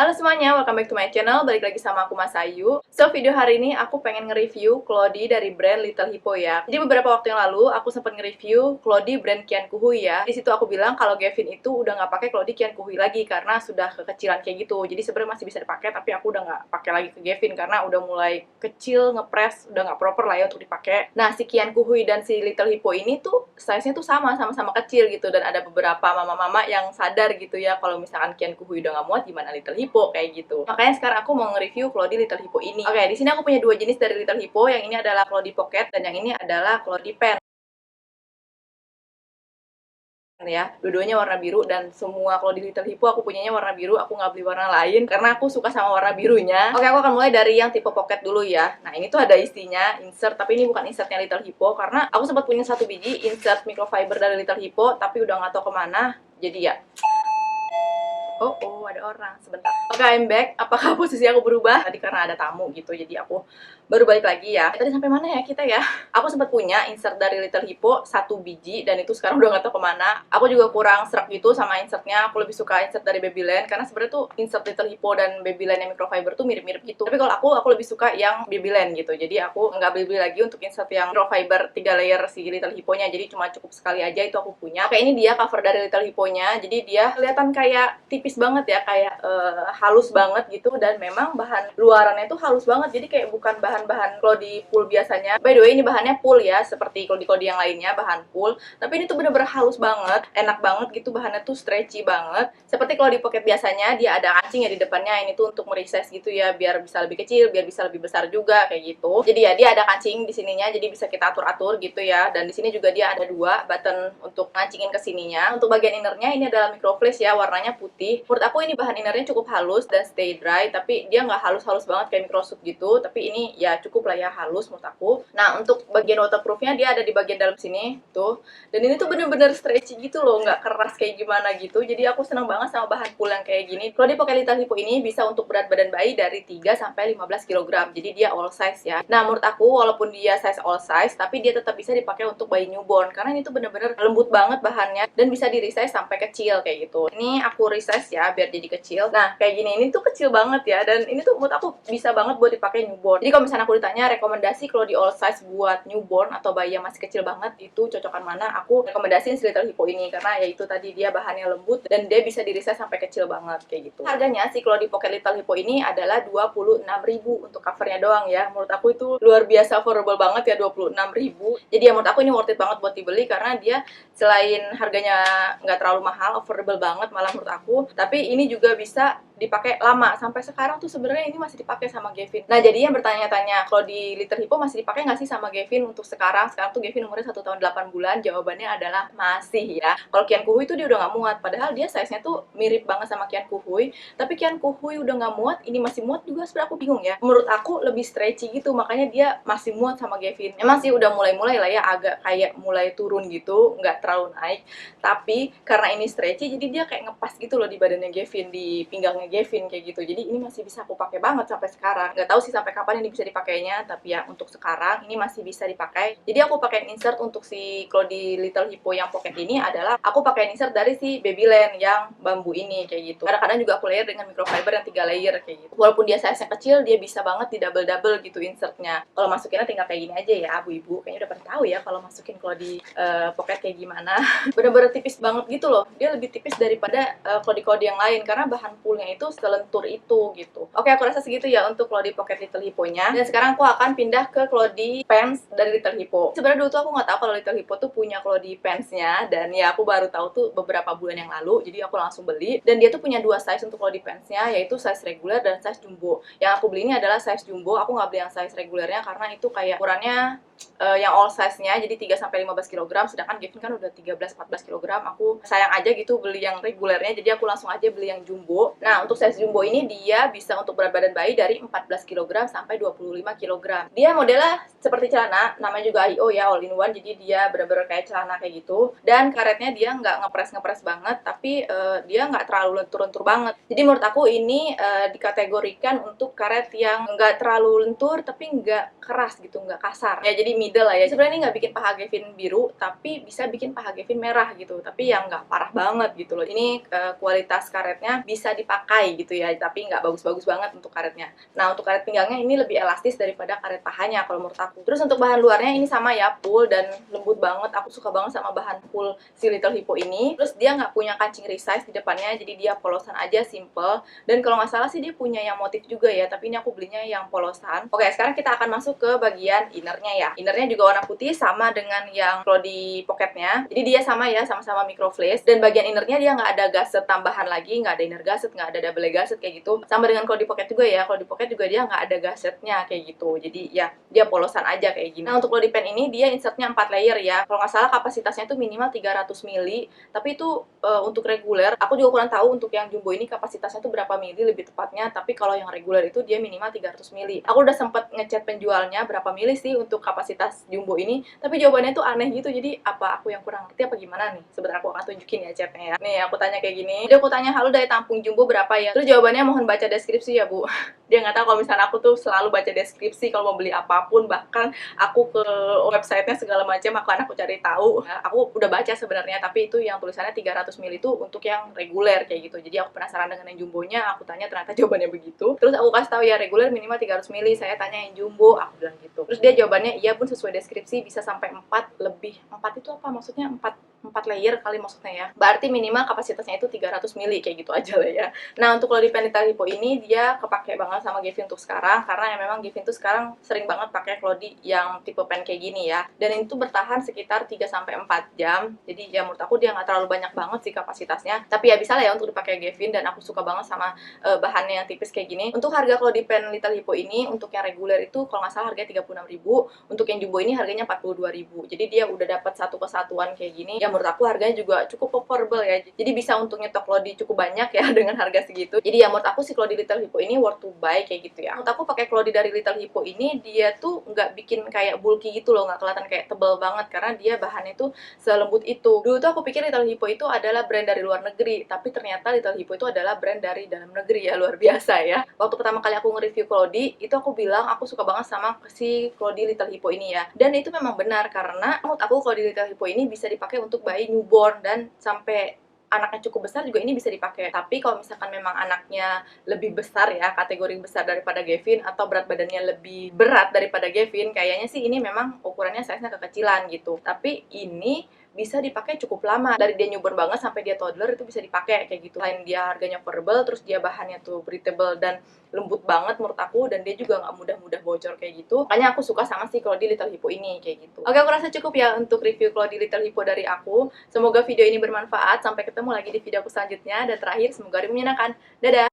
Halo semuanya, welcome back to my channel. Balik lagi sama aku Mas Ayu. So, video hari ini aku pengen nge-review Cloudy dari brand Little Hippo ya. Jadi beberapa waktu yang lalu aku sempat nge-review Cloudy brand Qian Kuhui ya. Di situ aku bilang kalau Gavin itu udah nggak pakai Cloudy Qian Kuhui lagi karena sudah kekecilan kayak gitu. Jadi sebenarnya masih bisa dipakai, tapi aku udah nggak pakai lagi ke Gavin karena udah mulai kecil, ngepres, udah nggak proper lah ya untuk dipakai. Nah, si Qian Kuhui dan si Little Hippo ini tuh size-nya tuh sama-sama kecil gitu, dan ada beberapa mama-mama yang sadar gitu ya kalau misalkan Qian Kuhui udah nggak muat, gimana Little Hippo kayak gitu. Makanya sekarang aku mau nge-review Cloudy Little Hippo ini. Oke, di sini aku punya dua jenis dari Little Hippo. Yang ini adalah Cloudy Pocket dan yang ini adalah Cloudy Pen ya. Dua-duanya warna biru, dan semua Cloudy Little Hippo aku punyanya warna biru. Aku nggak beli warna lain karena aku suka sama warna birunya. Oke, aku akan mulai dari yang tipe pocket dulu ya. Nah, ini tuh ada isinya insert, tapi ini bukan insertnya Little Hippo karena aku sempat punya satu biji insert microfiber dari Little Hippo, tapi udah nggak tahu kemana. Jadi ya, oh, ada orang. Sebentar. Oke, I'm back. Apakah posisi aku berubah? Tadi karena ada tamu gitu, jadi aku baru balik lagi ya. Tadi sampai mana ya kita ya? Aku sempat punya insert dari Little Hippo satu biji, dan itu sekarang udah nggak tahu kemana. Aku juga kurang serak gitu sama insertnya. Aku lebih suka insert dari Babyland karena sebenarnya tuh insert Little Hippo dan Babyland yang microfiber tuh mirip-mirip gitu. Tapi kalau aku lebih suka yang Babyland gitu. Jadi aku nggak beli-beli lagi untuk insert yang microfiber 3 layer si Little Hippo-nya. Jadi cuma cukup sekali aja itu aku punya. Oke, ini dia cover dari Little Hippo-nya. Jadi dia kelihatan kayak tipis banget ya, kayak halus banget gitu, dan memang bahan luarannya tuh halus banget, jadi kayak bukan bahan-bahan Cloudy Pool biasanya. By the way, ini bahannya pool ya, seperti Cloudy yang lainnya bahan pool, tapi ini tuh bener-bener halus banget, enak banget gitu, bahannya tuh stretchy banget. Seperti Cloudy Pocket biasanya dia ada kancing ya di depannya, ini tuh untuk merises gitu ya, biar bisa lebih kecil, biar bisa lebih besar juga kayak gitu. Jadi ya dia ada kancing di sininya, jadi bisa kita atur-atur gitu ya. Dan di sini juga dia ada dua button untuk ngancingin ke sininya. Untuk bagian innernya ini adalah microflash ya, warnanya putih. Menurut aku ini bahan innernya cukup halus dan stay dry, tapi dia nggak halus-halus banget kayak microsuit gitu, tapi ini ya cukup lah ya halus menurut aku. Nah, untuk bagian waterproofnya dia ada di bagian dalam sini tuh, dan ini tuh bener-bener stretchy gitu loh, nggak keras kayak gimana gitu. Jadi aku seneng banget sama bahan pool yang kayak gini. Kalau di Pocket Little Hippo ini bisa untuk berat badan bayi dari 3-15 kg, jadi dia all size ya. Nah, menurut aku walaupun dia size all size, tapi dia tetap bisa dipakai untuk bayi newborn karena ini tuh bener-bener lembut banget bahannya dan bisa di resize sampai kecil kayak gitu. Ini aku resize ya biar jadi kecil. Nah, kayak gini, ini tuh kecil banget ya, dan ini tuh menurut aku bisa banget buat dipakai newborn. Jadi kalau misalnya aku ditanya rekomendasi kalau di all size buat newborn atau bayi yang masih kecil banget itu cocokan mana, aku rekomendasiin si Little Hippo ini karena ya itu tadi dia bahannya lembut dan dia bisa di-resize sampai kecil banget kayak gitu. Harganya si Cloudy Pocket Little Hippo ini adalah 26.000 untuk covernya doang ya. Menurut aku itu luar biasa affordable banget ya, 26.000. Jadi ya menurut aku ini worth it banget buat dibeli karena dia selain harganya nggak terlalu mahal, affordable banget malah menurut aku, tapi ini juga bisa dipakai lama. Sampai sekarang tuh sebenarnya ini masih dipakai sama Gavin. Nah, jadi yang bertanya-tanya kalau di Little Hippo masih dipakai nggak sih sama Gavin untuk sekarang? Sekarang tuh Gavin umurnya 1 tahun 8 bulan. Jawabannya adalah masih ya. Kalau Qian Kuhui tuh dia udah nggak muat, padahal dia size-nya tuh mirip banget sama Qian Kuhui. Tapi Qian Kuhui udah nggak muat, ini masih muat juga. Sebenarnya aku bingung ya. Menurut aku lebih stretchy gitu, makanya dia masih muat sama Gavin. Emang sih udah mulai-mulai lah ya, agak kayak mulai turun gitu, nggak terlalu naik. Tapi karena ini stretchy, jadi dia kayak ngepas gitu loh di badannya Gavin, di pinggangnya Gavin kayak gitu. Jadi ini masih bisa aku pakai banget sampai sekarang. Nggak tahu sih sampai kapan ini bisa dipakainya, tapi ya untuk sekarang ini masih bisa dipakai. Jadi aku pakai insert untuk si Cloudy Little Hippo yang pocket ini adalah aku pakai insert dari si Babyland yang bambu ini kayak gitu. Kadang-kadang juga aku layer dengan microfiber yang 3 layer kayak gitu. Walaupun dia size-nya kecil, dia bisa banget di double-double gitu insertnya. Kalau masukinnya tinggal kayak gini aja ya, ibu-ibu kayaknya udah pernah tahu ya kalau masukin Cloudy pocket kayak gimana. Bener-bener tipis banget gitu loh. Dia lebih tipis daripada Cloudy yang lain karena bahan poolnya itu selentur itu gitu. Oke, aku rasa segitu ya untuk Cloudy Pocket Little Hippo-nya. Dan sekarang aku akan pindah ke Cloudy Pants dari Little Hippo. Sebenarnya dulu tuh aku nggak tahu kalau Little Hippo tuh punya Cloudy Pants-nya, dan ya aku baru tahu tuh beberapa bulan yang lalu. Jadi aku langsung beli. Dan dia tuh punya dua size untuk Cloudy Pants-nya, yaitu size reguler dan size jumbo. Yang aku beli ini adalah size jumbo. Aku nggak beli yang size regulernya karena itu kayak ukurannya yang all size-nya, jadi 3-15 kg, sedangkan Gavin kan udah 13-14 kg. Aku sayang aja gitu beli yang regulernya, jadi aku langsung aja beli yang jumbo. Nah, untuk size jumbo ini dia bisa untuk berat badan bayi dari 14 kg sampai 25 kg. Dia modelnya seperti celana, namanya juga IO ya, all in one, jadi dia bener-bener kayak celana kayak gitu. Dan karetnya dia nggak ngepres banget, tapi dia nggak terlalu lentur-lentur banget. Jadi menurut aku ini dikategorikan untuk karet yang nggak terlalu lentur, tapi nggak keras gitu, nggak kasar. Ya, jadi middle lah ya. Sebenarnya ini nggak bikin paha Gavin biru, tapi bisa bikin paha Gavin merah gitu, tapi yang nggak parah banget gitu loh. Ini kualitas karetnya bisa dipakai gitu ya, tapi nggak bagus-bagus banget untuk karetnya. Nah, untuk karet pinggangnya ini lebih elastis daripada karet pahanya kalau menurut aku. Terus untuk bahan luarnya ini sama ya, full dan lembut banget. Aku suka banget sama bahan full si Little Hippo ini. Terus dia nggak punya kancing resize di depannya, jadi dia polosan aja, simple. Dan kalau nggak salah sih dia punya yang motif juga ya, tapi ini aku belinya yang polosan. Oke, sekarang kita akan masuk ke bagian innernya ya. Innernya juga warna putih, sama dengan yang Cloudy pocketnya. Jadi dia sama ya, sama-sama micro fleece. Dan bagian innernya dia nggak ada gasset tambahan lagi, nggak ada inner gasset, nggak ada double gasset kayak gitu. Sama dengan Cloudy pocket juga ya. Cloudy pocket juga dia nggak ada gassetnya kayak gitu. Jadi ya dia polosan aja kayak gini. Nah, untuk Cloudy pen ini dia insertnya 4 layer ya. Kalau nggak salah kapasitasnya itu minimal 300 mili, tapi itu untuk reguler. Aku juga kurang tahu untuk yang jumbo ini kapasitasnya itu berapa mili lebih tepatnya, tapi kalau yang reguler itu dia minimal 300 mili. Aku udah sempet ngechat penjualnya berapa mili sih untuk kapasitas jumbo ini, tapi jawabannya tuh aneh gitu. Jadi apa aku yang kurang ngerti apa gimana nih? Sebentar aku akan tunjukin ya chatnya ya. Nih aku tanya kayak gini. Jadi aku tanya, halo daya tampung jumbo berapa ya? Terus jawabannya, mohon baca deskripsi ya Bu. Dia nggak tahu kalau misalnya aku tuh selalu baca deskripsi kalau mau beli apapun, bahkan aku ke websitenya segala macam aku cari tahu. Nah, aku udah baca sebenarnya, tapi itu yang tulisannya 300 mili itu untuk yang reguler kayak gitu. Jadi aku penasaran dengan yang jumbonya, aku tanya ternyata jawabannya begitu. Terus aku kasih tahu ya reguler minimal 300 mili, saya tanya yang jumbo, aku bilang gitu. Terus dia jawabannya, iya Bun, sesuai deskripsi bisa sampai 4 lebih. 4 itu apa maksudnya? 4 layer kali maksudnya ya. Berarti minimal kapasitasnya itu 300 mili kayak gitu aja lah ya. Nah, untuk Cloudy pen Little Hippo ini dia kepake banget sama Gavin untuk sekarang, karena ya memang Gavin tuh sekarang sering banget pakai Cloudy yang tipe pen kayak gini ya. Dan itu bertahan sekitar 3-4 jam. Jadi ya menurut aku dia nggak terlalu banyak banget sih kapasitasnya. Tapi ya bisa lah ya untuk dipakai Gavin, dan aku suka banget sama bahannya yang tipis kayak gini. Untuk harga Cloudy pen Little Hippo ini untuk yang reguler itu kalau nggak salah harganya 36.000, untuk yang jumbo ini harganya 42.000. Jadi dia udah dapat satu kesatuan kayak gini. Ya menurut aku harganya juga cukup affordable ya. Jadi bisa untuk nyetok Cloudy cukup banyak ya dengan harga segitu. Jadi ya menurut aku si Cloudy Little Hippo ini worth to buy kayak gitu ya. Menurut aku pakai Cloudy dari Little Hippo ini dia tuh nggak bikin kayak bulky gitu loh, nggak kelihatan kayak tebal banget karena dia bahannya tuh selembut itu. Dulu tuh aku pikir Little Hippo itu adalah brand dari luar negeri, tapi ternyata Little Hippo itu adalah brand dari dalam negeri ya, luar biasa ya. Waktu pertama kali aku nge-review Cloudy, itu aku bilang aku suka banget sama si Cloudy Little Hippo ini ya. Dan itu memang benar karena menurut aku Cloudy Little Hippo ini bisa dipakai untuk bayi newborn dan sampai anaknya cukup besar juga ini bisa dipakai. Tapi kalau misalkan memang anaknya lebih besar ya, kategori besar daripada Gavin, atau berat badannya lebih berat daripada Gavin, kayaknya sih ini memang ukurannya size-nya kekecilan gitu. Tapi ini bisa dipakai cukup lama, dari dia newborn banget sampai dia toddler itu bisa dipakai kayak gitu. Selain dia harganya affordable, terus dia bahannya tuh breathable dan lembut banget menurut aku, dan dia juga nggak mudah-mudah bocor kayak gitu. Makanya aku suka sama si Cloudy Little Hippo ini kayak gitu. Oke, aku rasa cukup ya untuk review Cloudy Little Hippo dari aku. Semoga video ini bermanfaat. Sampai ketemu lagi di video aku selanjutnya, dan terakhir semoga hari menyenangkan. Dadah!